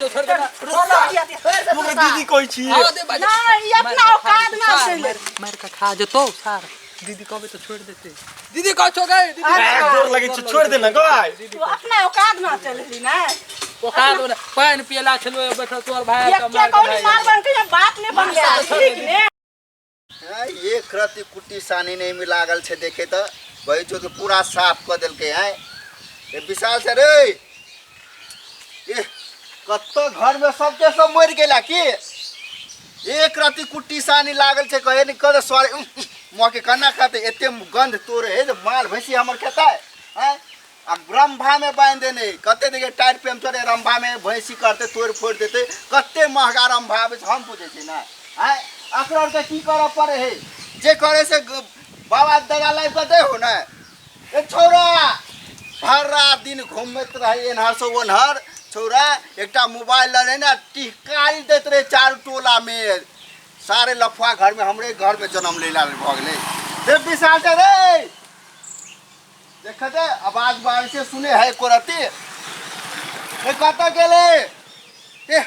दीदी कोई छी नहीं अपना औकात ना चले मार का खा जतो सार दीदी कहबे तो छोड़ देते दीदी कह छो गए दीदी जोर लगे छ छोड़ देना गय तू अपना औकात ना चलली ना औकात पानी पियला छलो बैठो तोर भाई का क्या कौन मार बन के बाप ने बन गया ठीक ने ये कृति कुटी सानी नहीं मिलागल छे देखे तो भाई जो के पूरा साफ कर देल के है ये विशाल से रे ये कत्तो घर में सबके सब मर गेला की एक राती कुटी सानी लागल छे कहे नि कर सॉरी मोके कन्ना खाते एते गंध तोरे हे माल भैंसी हमर खाता है आ ब्रह्मा में बांध देने कते देखे टायर पे हम चले रंभा में भैंसी करते तोड़ फोड़ देते कते महंगा रंभा हम पूछे छी ना है अकरा के की करे पड़े है जे करे से बाबा दादा लाइफ करते हो ना ए छोरा भरा दिन घूमत रहे एनहर से ओनहर छोरा एकटा मोबाइल ले ना टिकारी देत रहे चार टोला में सारे लफा घर में हमरे घर में जन्म लेला भ गेले हे विशाल से रे देखते आवाज बाहर से सुने है कोरती ए कत गेले ए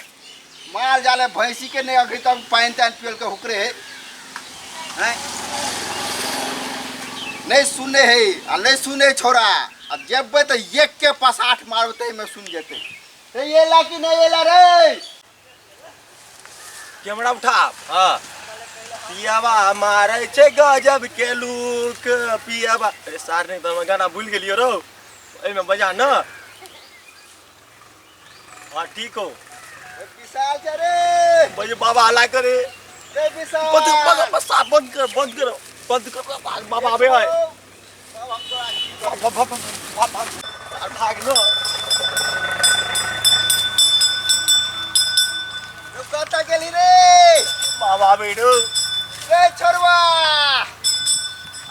माल जाले भैंसी के नहीं अभी तक पानी तान पियल के हुकरे है नहीं सुने है नहीं सुने छोरा अब जब तो एक के पास 8 मारते मैं सुन जेते तो ये ला कि नहीं ये ला रे कैमरा उठा हां पियाबा मारे छे गजब के लूक पियाबा अरे सार नहीं तो गाना भूल गेलियो रो ए में बजा न हां ठीक हो विशाल के रे बजे बाबा हला करे रे विशाल बंद कर बाबा आबे है भाग न कत गेली रे बाबा बेडो रे छोरवा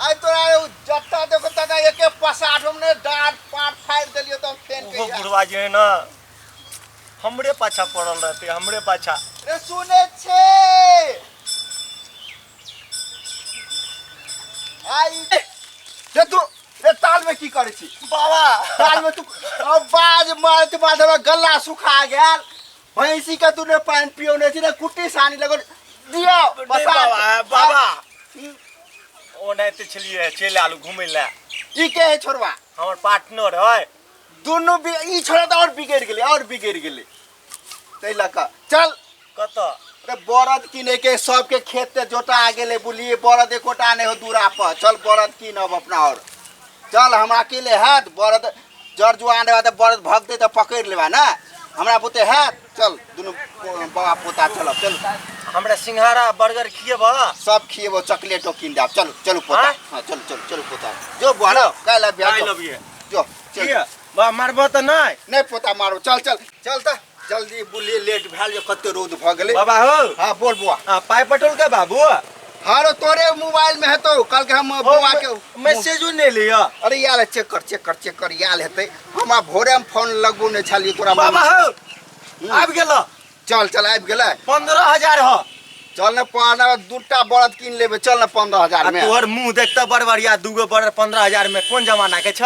आई तोरा जट्टा देखो तक एके पसाठ हमने डांट पाट फाड़ देलियो तो फेन के वो बुढ़वा जे ना हमरे पाछा पड़ल रहते हमरे पाछा रे सुने छे आई रे तू रे ताल में की करे छी बाबा ताल में तू आवाज मारते मारते गला सुखा गया भैंसी का तूने पानी पियोने थी ना कुट्टी सानी लगो दियो बाबा ओ नहीं तो चलिए चल आलू घूमे ला ई के है छोरवा हमर पार्टनर है दोनों भी ई छोरा तो और बिगड़ गेले तै लका चल कत अरे बरद किने के सबके खेत से जोता आ गेले बुलिए बरद एकोटा नहीं हो दूरा पर चल बरद किनब अपना और चल हम अकेले हाथ बरद जर जुआन रहा तो बरद भगते तो पकड़ लेबा ना हमरा पुते हाथ चल दोनों बाबा पोता चलो चल हमरा सिंघारा बर्गर खिएबा सब खिएबो चॉकलेटो किन दे चलो चलो पोता हां चलो पोता जो बुआरो काला ब्याह आई लव यू जो चल बा मारबो त नहीं पोता मारो चल त जल्दी बुलिए लेट भेल जो कते रोद भ गेले बाबा हो हां बोल बुआ पाई पटोल के बाबू हां रो तोरे मोबाइल में है तो कल के हम बुआ के मैसेज नहीं लिया अरे यार चेक कर याल हेते हम भोरे हम फोन लगबो ने छाली तोरा बाबा हो आबि गेल चल आबि गेले 15000 हो चल ने पाना दूटा बरद किन लेबे चल ने 15000 में तोहर मुंह देखता बड़बड़िया दूगो बरद 15000 में कौन जमाना के छ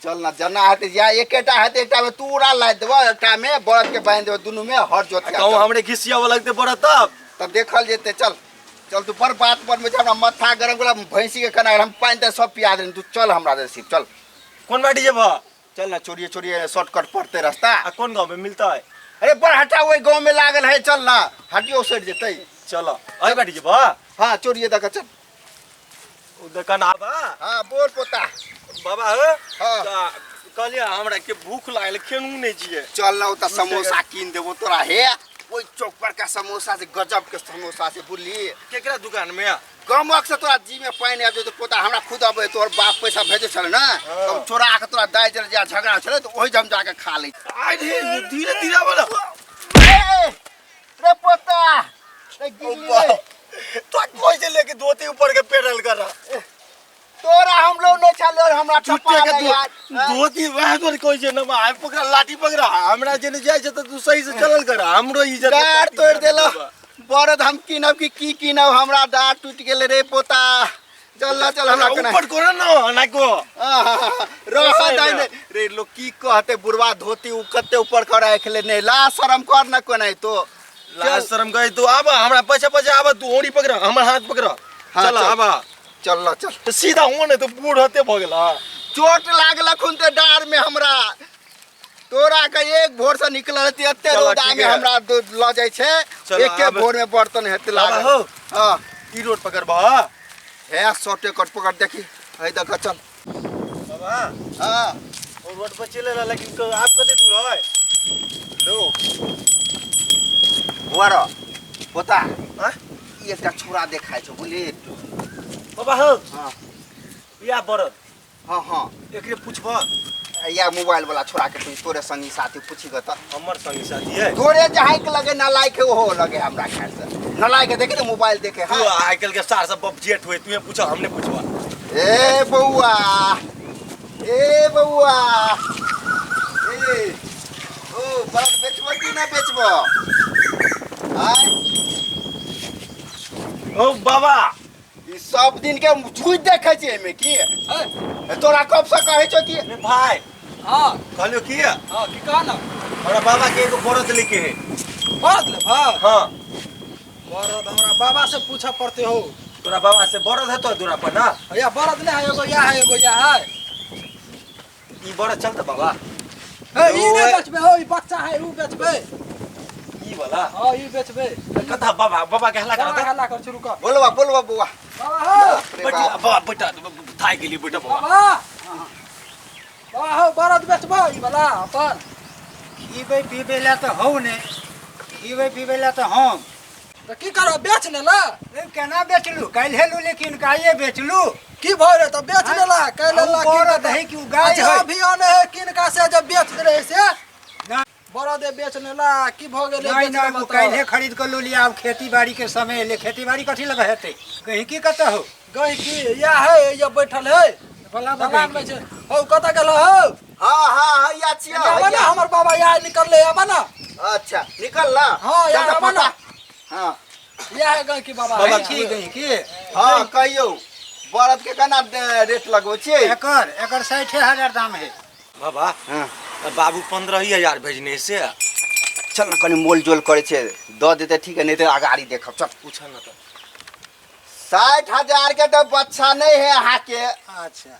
चल ना जना हेते या एकेटा हेते एकटा में तूरा ला देबो एकटा में बरद के बांध देबो दुनु में हर जोत के कहूं हमरे घिसिया लगते बरद तब देखल जेते चल तू पर बात पर में हमरा माथा गरम गला भैंसी के कना हम पानी ते सब पिया दे तू चल हमरा दे सिर्फ चल कौन बाटी जेब चल ना चोरिए शॉर्टकट पड़ते रास्ता कौन गांव में मिलता है अरे बरहटा वही गांव में लागल है चल ना हटियो सट जेते चलो आई बाटी जेब हां चोरिए दक चल उ दुकान आबा हां बोल पोता बाबा हो हां कहलिए हमरा के भूख लागल खेनू नहीं जिए चल ना उता समोसा किन देबो तोरा हे ओई चौक पर का समोसा से गजब के समोसा से बुली केकरा दुकान में गमक से तोरा जी में पानी आ तो पोता हमरा खुद अब तोर बाप पैसा भेजे छल ना हम छोरा के तोरा दाई जर जा झगड़ा छल तो ओही जम जाके खा ले आई धीरे बोलो रे पोता रे गिल्ली तो कोई से लेके धोती ऊपर के पेडल कर रहा तोरा हम लोग नहीं चलो हमरा टपा यार धोती वह कर कोई से ना आ पकड़ लाठी पकड़ा हमरा जने जाय छ त तू सही से चलल कर हमरो इज्जत डार तोड़ देलो बरद हम किनब की किनब हमरा डार टूट गेले रे पोता चल हमरा कना ऊपर करो ना नाको रह दाई ने रे लोग की कहते बुढ़वा धोती उ कते ऊपर कर राखले ने ला शर्म कर न कोनै तो लाज शर्म गई तू आबा हमरा पछे पछे आबा तू ओड़ी पकड़ हमर हाथ पकड़ चल आबा चल सीधा होने तो बूढ़ होते भ गेला चोट लागल खुन ते डार में हमरा तोरा के एक भोर से निकल रहती एते चलो, रोदा ठीक में है। हमरा ल जाय छे चलो, एके आब। भोर में बर्तन हेते आबा लागल हो हां ई रोड पकड़ बा है सोटे कट पकड़ देखी है देख चल बाबा हां और रोड पर चले ला लेकिन तो आप कते दूर है लो वारा पोता हां ये एकटा छोरा देखाय छ बुलेट बाबा हो हां या बरद हां एकरे पूछबा या मोबाइल वाला छोरा के पूछ तोरे संगी साथी पूछी ग त हमर संगी साथी है तोरे जहां के लगे ना लायक हो लगे हमरा ख्याल से ना लायक देखे तो मोबाइल देखे तू हां आजकल के सार सब बबजेट हुए तू पूछा हमने पूछवा ए बउआ ए ओ बरद बेचबो कि ना बेचबो आय ओ बाबा ई सब दिन के झूठ देखे छी एमे की तोरा कब से कहै छौ कि ने भाई हां कहलियो की हां की कहना हमरा बाबा के एगो बरद लेके है बरद ले भाई हां बरद हमरा बाबा से पूछा पड़ते हो तोरा बाबा से बरद है तो दूरा पर ना या बरद ले है एगो या है ई बरद चलता बाबा ए ई नहीं बेचबे हो ई बच्चा है ऊ बेचबे ई वाला हां ई बेचबे कथा बाबा के हल्ला बाबा करता हल्ला कर शुरू कर बोलवा बुआ बाबा हो बेटा बाबा बेटा थाई के लिए बेटा बाबा बाबा बाबा हो बरद बेचबो ई वाला अपन खीबै पीबै ला त हौ ने खीबै पीबै ला त हम तो की करो बेच ने ला ए केना बेचलू काल्हि हेलू लेकिन काये बेचलू की भय रे तो बेच ने ला कह ले ला बरद है कि उ गाय अच्छा है अभी आने है किनका से जब बेच रहे से ना बरद बेच ने ला की भ गेले नहीं बेच ना के उ बताओ। काल्हि खरीद के लो लिया अब खेती बाड़ी के समय ले खेती बाड़ी कथी लगे हेतै कहीं की कत हो गई की या है ये बैठल है भला दलान में छे हो कत गेल हो हां या छिया अब ना हमर बाबा या निकल ले अब ना अच्छा निकल ला हां या चल अब ना हां या है गई की बाबा बाबा है। की गई की हां कहियो बरद के केना रेट लगबो छियै एकर 60,000 दाम है बाबा हां बाबू 15,000 भेजने से चल न कनी मोल जोल करे छे द देते ठीक है नहीं तो अगाड़ी देखब चल पूछा ना तो 60,000 के तो बच्चा नहीं है अहाँ के अच्छा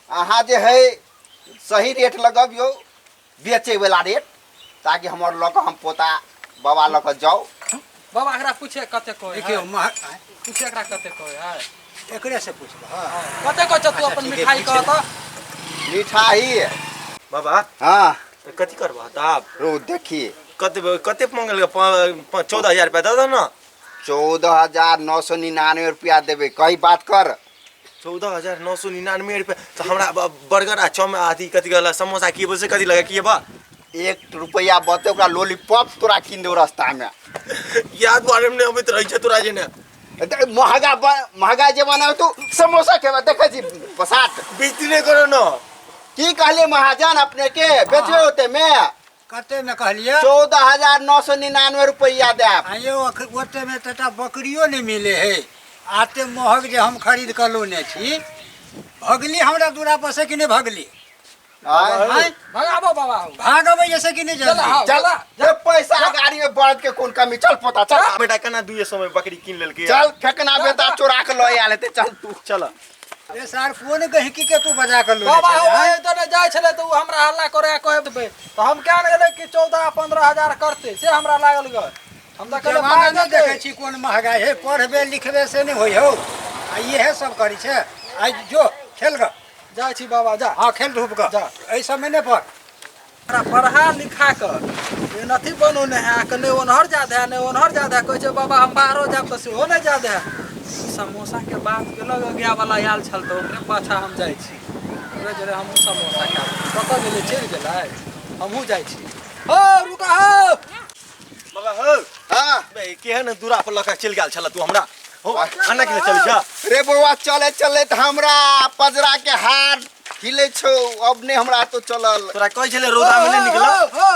अहाँ जे है सही रेट लगबियो बेचे वाला रेट ताकि हमर लक हम पोता बाबा लक जाओ बाबा एकरा पूछे कते कोई देखियो पूछे एकरा कते कोई है एकरे से पूछबो हां कते को तू अपन ठीक है, मिठाई पूछे। कहता मिठाई बाबा हाँ तो कथी करबा ताब रो देखिए कते मंगल 14,000 रुपया दे दो ना 14,999 रुपया देवे कही बात कर 14,999 रुपया तो हमरा बर्गर आ चौम आदि कथी कहला समोसा की बोल से कथी लगा की बा 1 रुपया बते ओकरा लॉलीपॉप तोरा किन देव रास्ता में याद बारे में अमित रही छै तोरा जे ने महंगा जे बनाओ तू समोसा के देखे छी पसाट बेइज्जती नहीं करो ना की कहले महाजन अपने के बेचे होते में कते में कहलिए 14,999 रुपया देब आयो ओते में तटा बकरियो नहीं मिले है आते महग जे हम खरीद कर लोने छी भगली हमरा दूरा पर से कि नहीं भगली आय भगाबो बाबा हो भागबै जैसे कि नहीं चल जल्दी हाँ, चल ये पैसा गाड़ी में बढ़त के कौन कमी चल पता चल बेटा कना दुए समय बकरी किन लेल के चल फेकना बेटा चोरा के लए आले ते चल तू चल ए सार फोन कहीं की तू बजा कर लो बाबा हो तो ने जाय छले तो हमरा हल्ला करे कह देबे तो हम क्या गेले कि 14-15,000 करते से हमरा लागल ग हम तो कहले जमाना पाँच नहीं देते। देखे छी कौन महंगाई है पढ़बे लिखबे से नहीं होई हो आ ये है सब करी छे आई जो खेल ग जाय छी बाबा जा हां खेल धूप ग जा। ऐ समय ने पर हमरा पढ़ा लिखा कर ये नथी बनो ने है कने ओनहर जादे है ने ओनहर जादे है, कहै छै बाबा हम बाहरो जाब त सेहो नहीं जादे है समोसा के बात के लग गया वाला आयल छल तो ओकरे पाछा हम जाय छी ओकरे जरे हम समोसा खा कत गेले चल गेलै हमहू जाय छी हो रुका हो बाबा हो हां बे केहन दूरा पर लका चल गेल छला तू हमरा हो अन्ना के चल जा रे बउआ चले चले त हमरा पजरा के हाथ हिले छौ अब ने हमरा तो चलल तोरा कहै छले रौदा में नहीं निकला हो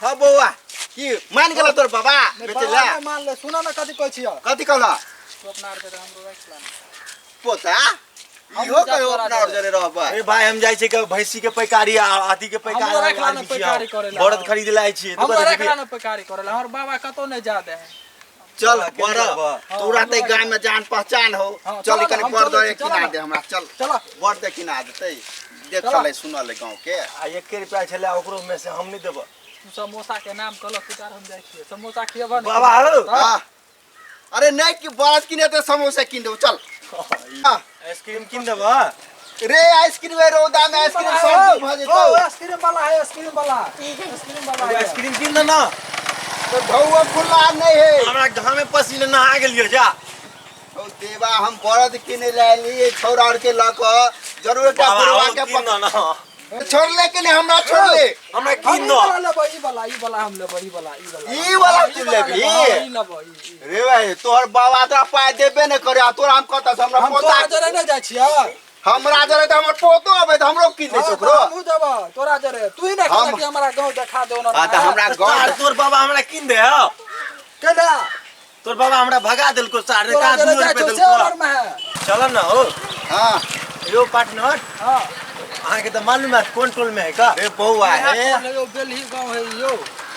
हां बउआ की मान गेल तोर बाबा बाबा बेचला मान ले सुना ना कथी कहै छियै कथी कहला तू अपना आर के हमरो राख ला पोता इहो कहियो अपना और जरे रहबा अरे भाई हम जाइ छै के भैंसी के पैकारी आ हाथी के हमरो रखला पैकारी ने पैकारी करेला। बरद खरीद लाय छियै हम रखला न पैकारी करेला हमर बाबा कतो नहीं जादे है। चल केना बर रहबा? तोरा ते गाय में जान पहचान हो हाँ, चल चलो कनी ना, हम बर चलो, दे चलो किना ना। दे हमरा चल चलो बर दे किना देतै देख चलो। चले सुनल गांव के आ 1 रुपया छले ओकरो में से हम नहीं देब समोसा के नाम कहलक पुकार हम जाइ छियै समोसा खियबा न बाबा हो हां अरे नहीं कि बरद किने ते समोसा किन दे चल हाँ। आइसक्रीम किन देब रे आइसक्रीम रौदा में आइसक्रीम सब भ ओ जेतौ आइसक्रीम वाला है आइसक्रीम वाला है आइसक्रीम किन दे ना तो धौआ फुल्ला नहीं है हमरा घाम में पसीने नहा गेलियो जा ओ देवा हम बरद किने ले लिए छौरा और के लक जरूर का बाबा बुरवा हम के किन दे ना छोड़ ले के नहीं हमरा छोड़ ले हमरा हम किन दो ई वाला हम लेबै ई वाला ई वाला किन लेबी ई लेबै रे भाई तोहर बाबा तोरा पाय देबे न करे आ तोरा हम कत हमरा हम पोता तोरा जरे नहीं जाइ छियै हमरा जरे त हमर पोतो अबे त हमरो किन दे छोकरो हम देब तोरा जरे तू ही ना हम- कहला कि हमरा गांव देखा दे आ त हमरा गांव तोर बाबा हमरा किन दे हो केना तोर बाबा हमरा भगा देलको 4 तोरा का जरे 2 जाइ रुपया छौ से देलको और में है चल ना हो हां यो पार्टनर हां अहाँ के त मालूम है कौन टोल में है का रे बौआ है यो बेलही गांव है यो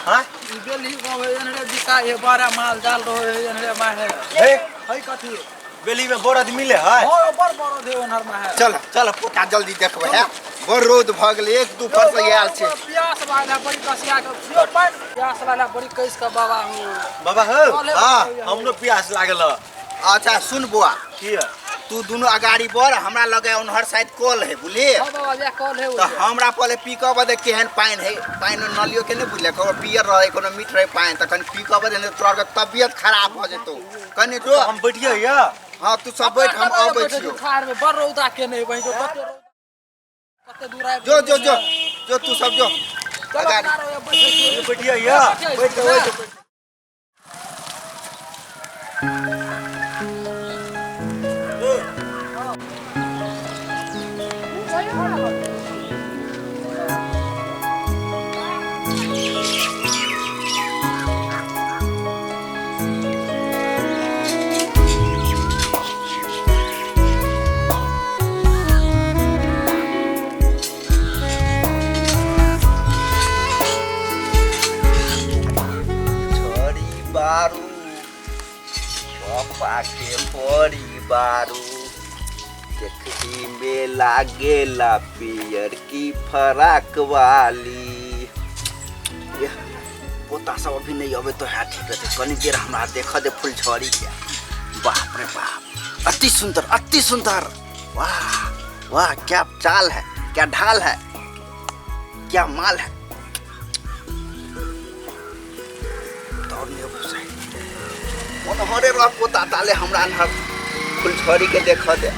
हां ई बेलही गांव है एनरे दिशा ये बारा माल डाल रहो है एनरे में है हे है कथी बेली में बोरद मिले है हां बड़ बड़ दे ओनर में है चल चल पोता जल्दी देखबे है बड़ रोद भ गेल 1-2 फर से आयल छै प्यास वाला बड़ी कसिया के यो पान प्यास वाला बड़ी कैस का बाबा हो बाबा हो हां हमरो प्यास लागल है अच्छा सुन बुआ की है तू दोनों अगाड़ी बढ़ हमरा लगे उनहर साइड कॉल है बुझली हां बाबा या कॉल है तो हमरा पहले पिकअप दे केहन पाइन है पाइन नलियो के नहीं बुझले कोनो पियर रहे कोनो मीठ रहे पाइन त कनी पिकअप दे तोरा के तबियत खराब हो जेतो कनी जो हम बैठिए या हां तू सब बैठ हम आबै छियो खार में बड़ रौदा के नहीं वही जो कते दूर आए जो तू सब जो अगाड़ी बैठिए या बैठ छोरी बारू पापा के परी बारू देखी में लागेला पियर की फराक वाली पोता सब अभी नहीं अबे तो है ठीक है कनी देर हमरा देख दे फूल झड़ी के बाप रे बाप अति सुंदर वाह वाह क्या चाल है क्या ढाल है क्या माल है हरे रह पोता ताले हमरा न फुलझड़ी के देख दे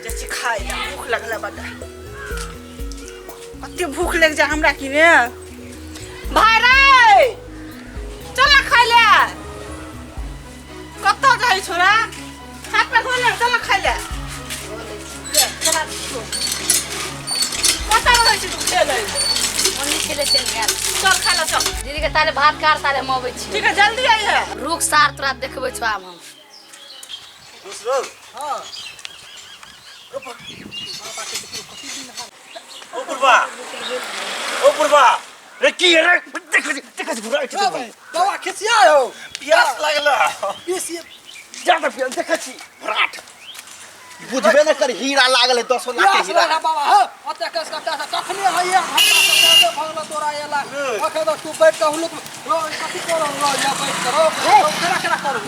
जैसे खाए भूख लगला बड़ा अति भूख लग जा हमरा की ने भाई रे चल खाइ ले कत जाई छोरा हाथ पे खोल चल खाइ ले चल कत रहै छी तू खेले मम्मी खेले चल गया चल खा ले चल दीदी के ताले भात कार ताले हम अबै छी ठीक है जल्दी आई है रुक सार तोरा देखबै छ आब हम दूसरो हां ओ पुरबा रे की रे देख घुरा बाबा खिसिया हो प्यास लागला पीसी ज्यादा प्यास देख छी भराट बुझबे न कर हीरा लागल है 10 लाख के प्यास हीरा लगा बाबा हो अते कस का पैसा कखने है घंटा से दे भगला तोरा एला ओके तो तू बैठ के हुलुक रो कथि करो रो या बैठ करो केरा करो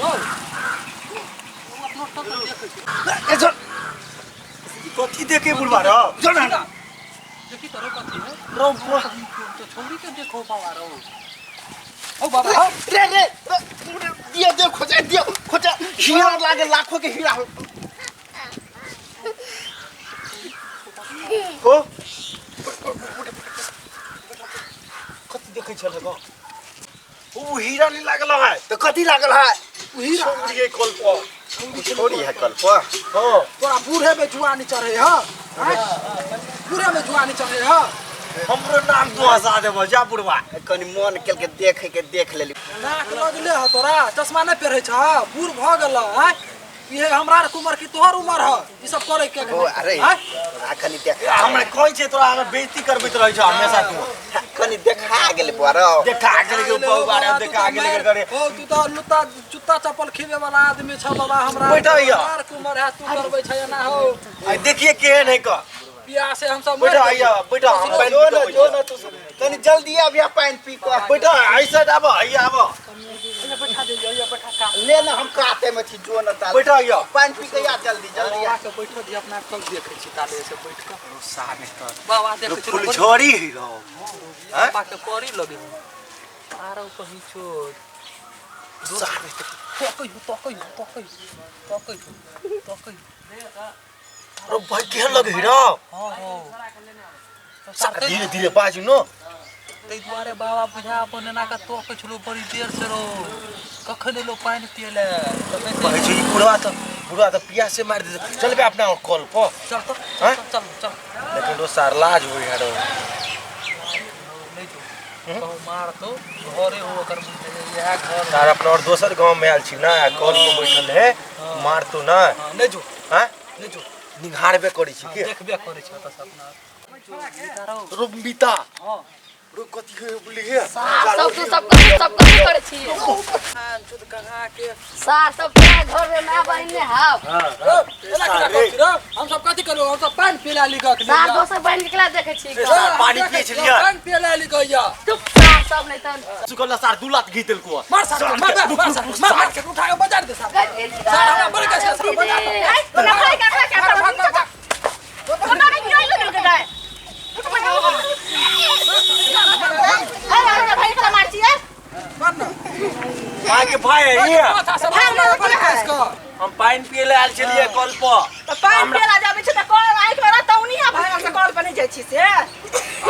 ए जो कथि देखे बुलबा रो जो ना देखि तो रो कथि है रो तो छोरी के देखो बाबा रो ओ बाबा हो रे दियो खोजा हीरा लागे लाखों के हीरा को कथि देखे छले गो ओ हीरा नहीं लागल है तो कथी लागल है हीरा छोड़िए कल पर छोड़ी है कल पर हां तोरा बूढ़े में जुआनी चढ़े ह बूढ़े में जुआनी चढ़े ह हमरो नाम तू हंसा देबो जा बुढ़वा कनी मन केल के देख लेली नाक लगले ह तोरा चश्मा नहीं पहरे छ बूढ़ भ गेल हैं ये हमरा आर के उम्र की तोहर उम्र ह ई सब करे के ओ अरे हैं? कनी देख हमरा कहै छै तोरा हमरा बेइज्जती करबैत रहै छ हमेशा तू कनी देखा गेल बुआरो देखा गेल के बहु बारे देखा गेल के करे ओ तू तो लुत्ता जूता चप्पल खीबे वाला आदमी छ बाबा हमरा बैठो या। हमार के उम्र है तू करबै छै ना हो आई देखिए केहन है का बियाह से हम सब बैठो आइया बैठो हम पानी जो न तू कनी जल्दी आब या पानी पी को बैठो ऐसा आबो आइया आबो बैठा दे या बैठा का ले ना हम काते में छी जो न ताल बैठो आइया पानी पी के या जल्दी जल्दी बाबा के बैठो दी अपना कल देखे छी ताले से बैठ के सामे त बाबा देखे छी फुल छोड़ी ही रहो बाबा के परी लगे आरो कहीं छोड़ सामे तो अरे भाई केहन लगे ही रहो धीरे धीरे बाजू न तै दुआरे बाबा बुझा अपन ना का तो के छलो बड़ी देर से रो कखने लो पानी पियले भाई जी बुढ़वा तो पियास से मार दे चल बे अपना कॉल पर चल तो हैं? चल लेकिन वो सार लाज हो यार नहीं जो तो मार तो घरे हो कर यह घर सार अपना और दोसर गांव में आल छी ना कॉल पर बैठल है मार तो ना नहीं जो हैं नहीं जो निघारबे करै छी के देखबे करे छ त सपना रुबिता हां रो कथि के बोली है सब करे छी खान चुद कहा के सार सब तोरा घर में ना बहिने हाव हम सब कथि करो हम सब पानी पिला ली के सार दोसर बहिन निकला देखे छी पानी पिए छलिए पानी पिला ली के या चुप सार सब नहीं तन सुकल सार दुलात घीतल को मार सार मार के उठा के बजा दे सार सार हमरा बड़े का सार बजा दे तोरा भाई का तोरा के क्यों लगे के गए भाई का मारती है भाई के भाई है ये भाई हम पानी पिए ले आल छलिए कॉल पर तो पानी पिला जाबे छ त कॉल आइ के रहतौ नहीं है भाई से कॉल पर नहीं जाई छी से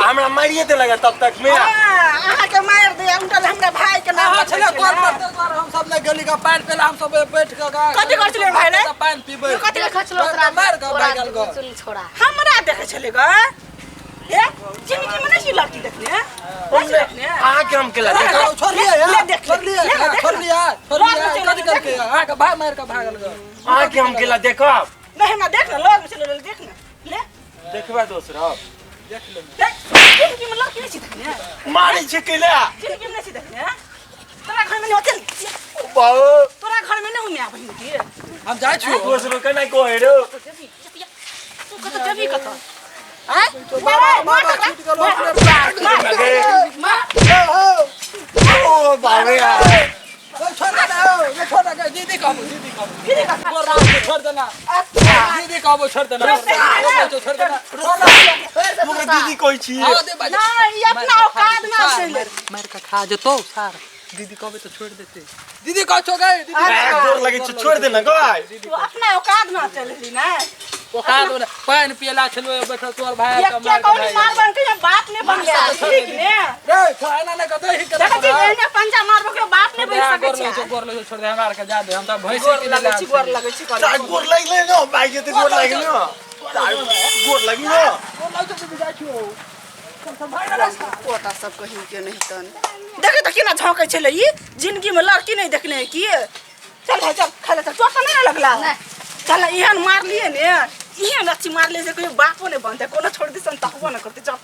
हमरा मारिए दे लगा तब तक में अहाँ के मार दे उनका हमरा भाई के नाम हां चले कॉल पर द्वारा हम सब ने गली का पानी पिला हम सब बैठ के कथि कर छले भाई रे पानी पीबे कथि खचलो तोरा मार के भागल गो सुन छोड़ा हमरा देखे छले ग ए जिंदगी में नहीं लड़की देखने देखने आ के हम केला देखो छोड़ लिया छोड़ लिया कथि करके आ के भाई मार के भागल गो आ के हम केला देखो नहीं हमरा देख ना लोग चले देख ना ले देखबा दोसरा देख ले जिंदगी में लड़की नहीं देखने मारै छै केला जिंदगी में नहीं देखने तोरा घर में नहीं होते बाऊ तोरा घर में नहीं हुआ बहन की हम जाय छी दोसरो के नहीं कोइ रो तू कत जबी कत हैं ओ बावे यार छोड़ दे दीदी का छोड़ देना दीदी का छोड़ देना छोड़ देना तू दीदी कोई छी ना ये अपना औकात ना चले मार का खा जतो सार दीदी कहबे तो छोड़ देते दीदी का छो गए दीदी डर लगे छै छोड़ दे ना गाय तू अपना औकात ना चले ना औकात पानी पियला छलो बैठो तोर भाई ये का क्या कौन मार बन के बाप ने बन गया ठीक ने रे खाना ने कतो ही कर देखा जी ने पंजा मारबो के बाप ने बन सके छै गोर ले छोड़ दे हमरा के जा दे हम त भैंसी के लगे छी गोर लगे छी तार गोर लग ले न भाई के गोर लग ले गोर लगी न गोर लग तो जा छियो कोटा सब कहीं के नहीं तन देखे त केना झोंकै छले ई जिंदगी में लड़की नहीं देखने की चल चल खाले त चोट नहीं लगला चल इहन मार लिए ने इहन अच्छी मार ले से कोई बापो नहीं बनते कोनो छोड़ दिसन तकबो न करते चल